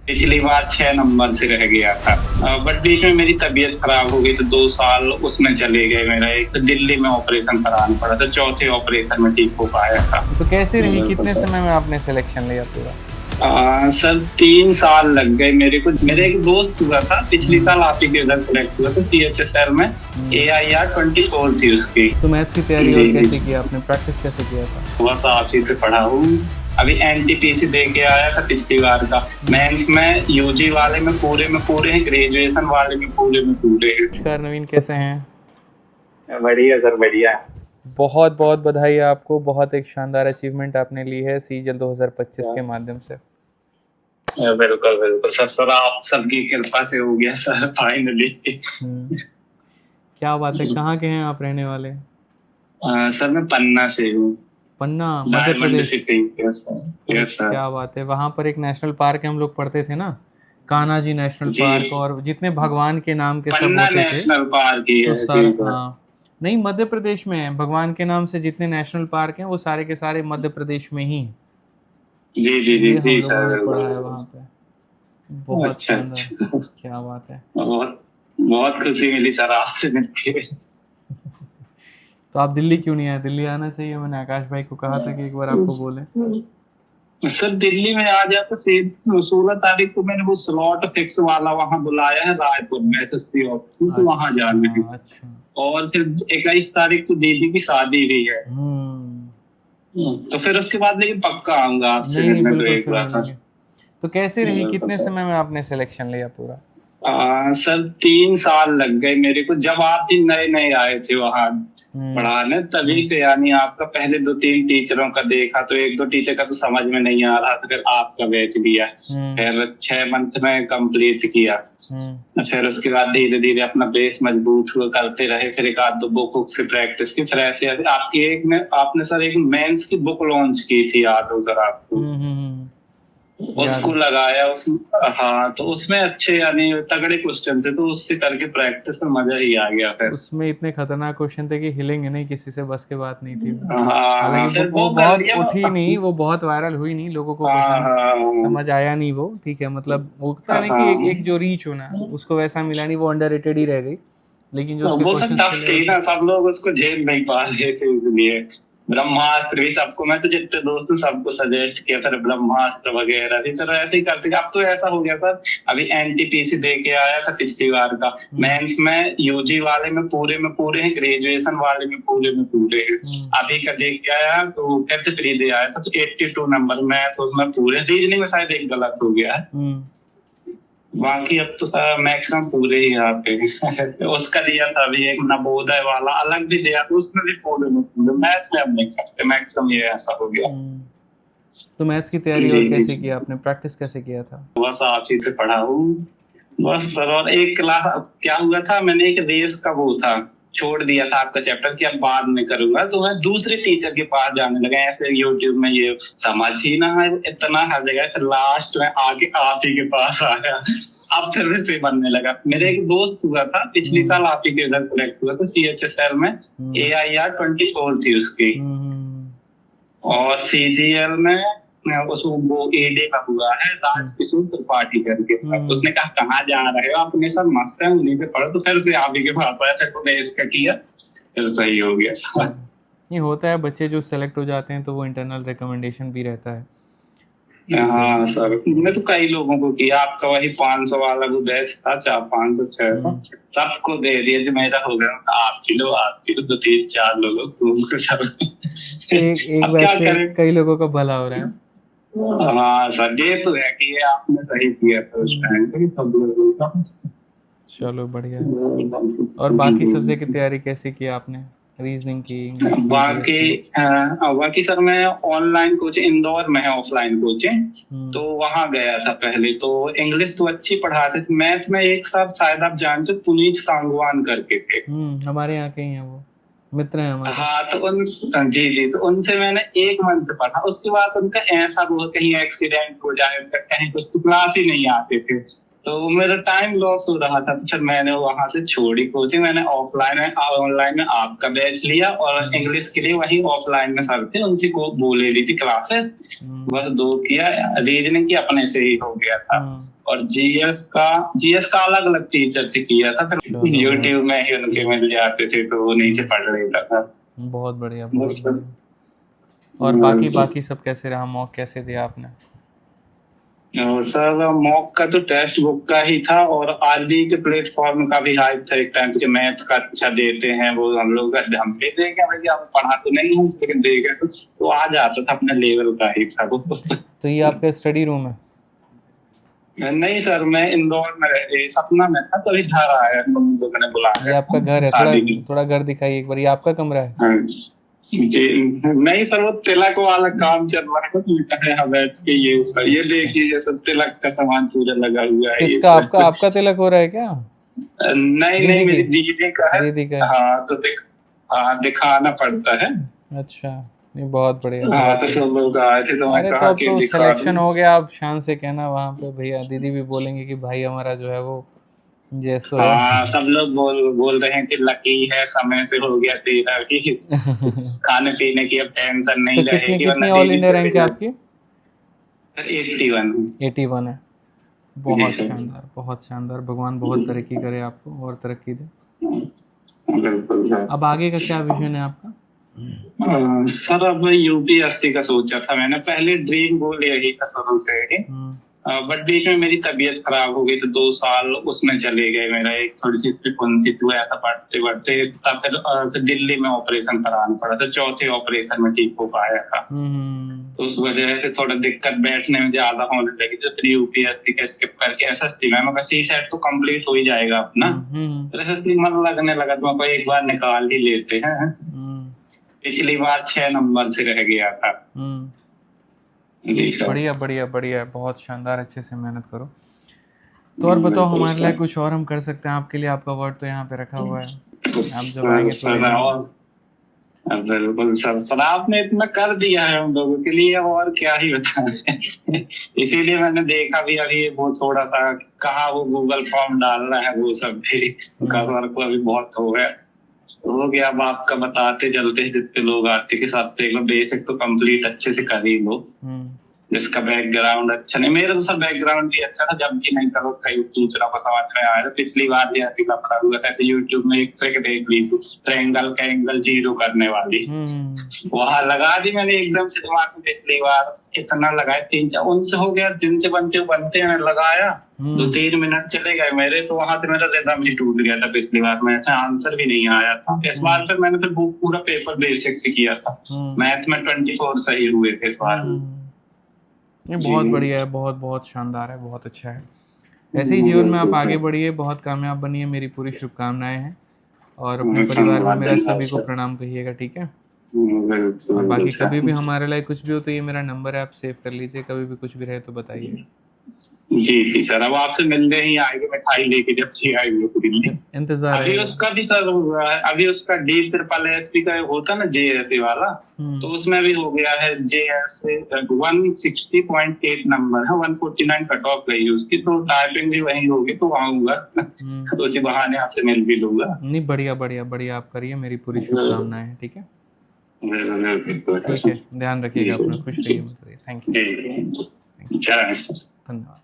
पिछली बार 6 नंबर से रह गया था। बट बीच में मेरी तबीयत खराब हो गई तो 2 साल उसमें चले गए। मेरा एक तो दिल्ली में ऑपरेशन कराना पड़ा था, चौथे ऑपरेशन में ठीक हो पाया था। तो कैसे रही, बिल्कुल कितने सर। समय में आपने सिलेक्शन लिया पूरा? सर 3 साल लग गए मेरे को। मेरे एक दोस्त हुआ था पिछली साल, आप ही के उधर सेलेक्ट हुआ था CHSL में। AIR 24 थी उसकी। तो मैथ्स की तैयारी और जी कैसे जी, किया आपने, प्रैक्टिस कैसे किया था? बस आप ही से पढ़ा हूँ। अभी NTPC दे के आया था पिछली बार का। मेंस में UG वाले में पूरे हैं, ग्रेजुएशन वाले में पूरे हैं। नमस्कार नवीन, कैसे हैं? बढ़िया सर, बढ़िया। बहुत बहुत बधाई आपको, बहुत एक शानदार अचीवमेंट आपने ली है सीजल 2025 के माध्यम से। बिल्कुल बिल्कुल सर आप सबकी कृपा से हो गया सर फाइनली। क्या बात है, कहाँ के हैं आप रहने वाले? सर मैं पन्ना से हूँ। पन्ना, मध्य डायमंड प्रदेश। सिटी। यस सर, अरे यस सर। क्या बात है, वहाँ पर एक नेशनल पार्क है, हम लोग पढ़ते थे ना, कान्हा जी नेशनल जी, पार्क, और जितने भगवान के नाम के सब पन्ना होते थे। नेशनल पार्क ही तो है जी सारा, सर। हाँ, नहीं, मध्य प्रदेश में है, भगवान के नाम से जितने नेशनल पार्क हैं वो सारे के सारे मध्य प्रदेश में ही हैं। जी जी जी ये हम जी लोगों सर, ने बिल्कुल पढ़ा है बिल्कुल। वहाँ पे। बहुत अच्छा शानदार। अच्छा। क्या बात है। बहुत बहुत खुशी मिली सर आपसे मिलके। तो आप दिल्ली क्यों नहीं आए? दिल्ली आना चाहिए, मैंने आकाश भाई को कहा था कि एक बार आपको बोले। सर दिल्ली में आ जाता। 16 तारीख को मैंने वो स्लॉट फिक्स वाला वहां बुलाया है रायपुर में, SSC ऑफिस में, तो वहां जाना है। अच्छा अच्छा। और फिर 21 तारीख को दीदी की शादी भी है। तो फिर उसके बाद लेकिन पक्का आऊंगा आपसे नहीं नहीं, मिलने तो बिल्कुल एक फिर बार सर। मिलेंगे। तो कैसे रही, बिल्कुल कितने सर। समय में आपने सिलेक्शन लिया पूरा? सर 3 साल लग गए मेरे को। जब आप ही नए नए आए थे वहां पढ़ाने, तभी से यानी आपका पहले 2-3 टीचरों का देखा, तो 1-2 टीचर का तो समझ में नहीं आ रहा था, फिर आपका बैच दिया। फिर 6 मंथ में कंप्लीट किया। फिर उसके बाद धीरे धीरे अपना बेस मजबूत हुआ, करते रहे। फिर एक आध दो बुक से प्रैक्टिस की। फिर ऐसे ऐसे आपकी आपने सर एक मेंस की बुक लॉन्च की थी, याद हो सर आपको? याद उसको है। लगाया उस। हाँ, तो उसमें अच्छे यानी तगड़े क्वेश्चन थे, तो उससे करके प्रैक्टिस में मजा ही आ गया फिर। उसमें इतने खतरनाक क्वेश्चन थे कि हिलेंगे नहीं, किसी से बस की बात नहीं थी वो। हाँ, हालांकि फिर वो वो कर बहुत लिया उठी नहीं, वो बहुत वायरल हुई नहीं, लोगों को हाँ पसंद हाँ समझ आया नहीं वो, ठीक है, मतलब वो होता है ना कि एक एक हाँ। जो रीच होना उसको वैसा मिला नहीं, वो अंडररेटेड ही रह गई। लेकिन जो उसके वो सब क्वेश्चंस थे टफ थी लेवल ना, के। सब लोग उसको झेल नहीं पा रहे थे, इसलिए ब्रह्मास्त्र भी सबको, मैं तो जितने दोस्त हूँ सबको सजेस्ट किया, फिर ब्रह्मास्त्र वगैरह भी तो ऐसे ही करते। अब तो ऐसा हो गया सर, अभी NTPC दे के आया था पिछली बार का। मेंस में UG वाले में पूरे हैं, ग्रेजुएशन वाले में पूरे हैं। अभी का दे के आया तो कैसे फ्री दे आया था, तो 82 नंबर में, तो उसमें पूरे रीजनिंग में शायद एक गलत हो गया है। बाकी अब तो सर मैक्सिमम पूरे ही आते हैं। उसका दिया था अभी एक नवोदय वाला अलग भी दिया, तो उसमें भी पूरे में पूरे। मैथ में अब नहीं सकते, मैक्सिमम ये ऐसा हो गया। तो मैथ्स की तैयारी और जी जी, कैसे किया आपने, प्रैक्टिस कैसे किया था? बस आप ही से पढ़ा हूँ। बस सर, और एक क्लास क्या हुआ था, मैंने एक रेस का वो था, छोड़ दिया था आपका चैप्टर कि अब बाद में करूंगा, तो मैं दूसरे टीचर के पास जाने लगा। ऐसे यूट्यूब में ये समझ ही ना है, इतना हर जगह, फिर लास्ट में आके आप ही के पास आया। अब फिर से बनने लगा। मेरे एक दोस्त हुआ था पिछली साल, आप ही के उधर कनेक्ट हुआ था CHSL में। AIR 24 थी उसकी। और CGL में उसको वो AD का हुआ है, राजकिशोर त्रिपाठी करके। उसने कहा कहाँ जा रहे हो, अपने सब मस्त है, उन्हीं पे पढ़ो। तो फिर से आप ही के पास आया, फिर तो इसका किया, फिर सही हो गया। ये होता है, बच्चे जो सेलेक्ट हो जाते हैं तो वो इंटरनल रिकमेंडेशन भी रहता है। हाँ सर, मैं तो कई लोगों को किया। आपका वही 500 वाला वो बैच था, 400-500-600 सबको दे दिया। जो मेरा हो गया, आप किलो 2-3-4 लोगों को सब। तो एक अब बैच क्या से करें। कई लोगों का भला हो रहा है। हाँ सर, ये तो है कि ये आपने सही किया था उस टाइम पे, सब लोगों का। चलो बढ़िया है। और बाकी सब्जेक्ट की तैयारी कैसे की आपने, रीजनिंग की, इंग्लिश की, जीएस बाकी की? बाकी सर मैं ऑनलाइन कोचिंग, इंदौर में है ऑफलाइन कोचिंग, तो वहां गया था पहले। तो इंग्लिश तो अच्छी पढ़ाते थे। मैथ में एक साहब शायद आप जानते हो, पुनीत सांगवान करके थे। हमारे यहाँ के ही हैं वो, मित्र हैं हमारे। हाँ, तो जी जी, तो उनसे मैंने 1 मंथ पढ़ा। उसके बाद उनका ऐसा हुआ, कहीं एक्सीडेंट हो जाए, कहीं कुछ, तो क्लास ही नहीं आते थे। तो मेरा टाइम लॉस हो रहा था, तो फिर मैंने वहां से छोड़ी कोचिंग। मैंने ऑनलाइन में आपका बैच लिया, और इंग्लिश के लिए वही ऑफलाइन में सर थे, उनसे को बोले रही थी क्लासेस, बस 2 किया। रीजनिंग की अपने से ही हो गया था, और जीएस का अलग अलग टीचर से किया था, फिर यूट्यूब में ही उनके मिल जाते थे, तो वो नीचे पढ़ लेता था। बहुत बढ़िया, बहुत बढ़िया। और बाकी सब कैसे रहा? मॉक कैसे दिया आपने? सर मॉक का तो टेक्स्ट बुक का ही था, और आरबी के प्लेटफॉर्म का भी हाइप था एक टाइम के, मैथ का अच्छा देते हैं वो, हम लोग हम भी देखे भैया, हम पढ़ा तो नहीं हूँ लेकिन देखे तो आ जाता था, अपने लेवल का ही था वो। तो ये आपका स्टडी रूम है? नहीं सर, मैं इंदौर में सपना में था, तभी घर आया, लोगों ने बुलाया। ये आपका घर है? थोड़ा घर दिखाइए एक बार, ये आपका कमरा है? जी नहीं सर, वो तिलक वाला काम चल रहा है, तो यहाँ बैठ के ये देखिए, ये सब तिलक का सामान पूरा लगा हुआ है। किसका? आपका तिलक हो रहा है क्या? नहीं, मेरी दीदी का है। दीदी का? हाँ, तो दिखाना पड़ता है। अच्छा, ये बहुत बढ़िया। हाँ, तो सब लोग आए थे, तो मैं कहा कि सिलेक्शन हो गया, आप शान से कहना वहाँ पे भैया, दीदी भी बोलेंगे कि भाई हमारा जो है वो जैसो है। हाँ, सब लोग बोल रहे हैं कि लकी है, समय से हो गया तेरा भी, खाने पीने की अब टेंशन नहीं रहेगी। कितनी ऑल इंडिया रैंक है आपकी? 81 है। बहुत शानदार, बहुत शानदार। भगवान बहुत तरक्की करे, आपको और तरक्की दे। अब आगे का क्या विजन है आपका? सर अब यूपीएससी का सोचा था मैंने, पहले ड्रीम गोल यही था शुरू से ही, बट बीच में मेरी तबीयत खराब हो गई, तो 2 साल उसमें चले गए। मेरा एक थोड़ी सी फ्रिक्वेंसी हुआ था बढ़ते बढ़ते, तब फिर दिल्ली में ऑपरेशन कराना पड़ा था, 4थे ऑपरेशन में ठीक हो पाया था। तो उस वजह से थोड़ा दिक्कत बैठने में ज्यादा होने लगी, तो फिर यूपीएससी का स्किप करके एसएससी में, मगर सीसेट तो कंप्लीट हो ही जाएगा अपना, एसएससी मन लगने लगा, तो एक बार निकाल ही लेते हैं। पिछली बार 6 नंबर से रह गया था। बढ़िया बढ़िया बढ़िया, बहुत शानदार, अच्छे से मेहनत करो। तो और बताओ, हमारे लिए कुछ और हम कर सकते हैं आपके लिए? आपका वर्ड तो यहाँ पे रखा हुआ है, आप जब आएंगे तो। बिल्कुल सर, आपने इतना कर दिया है हम लोगों के लिए, और क्या ही बताएं। इसीलिए मैंने देखा भी अभी वो थोड़ा सा कहा, वो गूगल फॉर्म डालना है, वो सब भी कवर को अभी बहुत हो गया। अब आपका बताते चलते जितने लोग आते के साथ से बेसिक तो कंप्लीट अच्छे से कर ही लो, जिसका बैकग्राउंड अच्छा नहीं, मेरा तो सब बैकग्राउंड भी अच्छा था, जब भी नहीं करो कई दूसरा को समझ में आया। पिछली बार भी ऐसी लफड़ा हुआ था, यूट्यूब में एक ट्रिक देख ली, ट्रायंगल का एंगल 0 करने वाली, वहां लगा दी मैंने एकदम से दिमाग में। पिछली बार इतना लगाया, 3-4 उनसे हो गया, जिनसे बनते मैंने लगाया, 2-3 मिनट चले गए मेरे, तो वहां से मेरा रिदम ही टूट गया था। पिछली बार में ऐसा आंसर भी नहीं आया था। इस बार फिर मैंने फिर पूरा पेपर बेसिक से किया था, मैथ में 24 सही हुए थे इस बार। ये बहुत बढ़िया है, बहुत बहुत शानदार है, बहुत अच्छा है। ऐसे ही जीवन में आप आगे बढ़िए, बहुत कामयाब बनिए, मेरी पूरी शुभकामनाएं हैं। और अपने परिवार में मेरा सभी को प्रणाम कहिएगा, ठीक है? और बाकी कभी भी हमारे लिए कुछ भी हो तो ये मेरा नंबर है, आप सेव कर लीजिए, कभी भी कुछ भी रहे तो बताइए। जी सर, अब आपसे मिलने ही आएंगे, मिठाई लेके जब छी आएंगे। इंतजार अभी है। उसका भी सर, अभी उसका DSSS का होता ना JSA वाला, तो उसमें भी हो गया है JSA 160.8 नंबर है, 149 कट ऑफ गई है उसकी, तो टाइपिंग भी वही होगी, तो आऊंगा तो इसी बहाने आपसे मिल भी लूंगा। नहीं, बढ़िया बढ़िया बढ़िया, आप करिए, मेरी पूरी शुभकामनाएं हैं, ठीक है? ठीक है, ध्यान रखिएगा अपना, खुश रहिए, थैंक यू, धन्यवाद।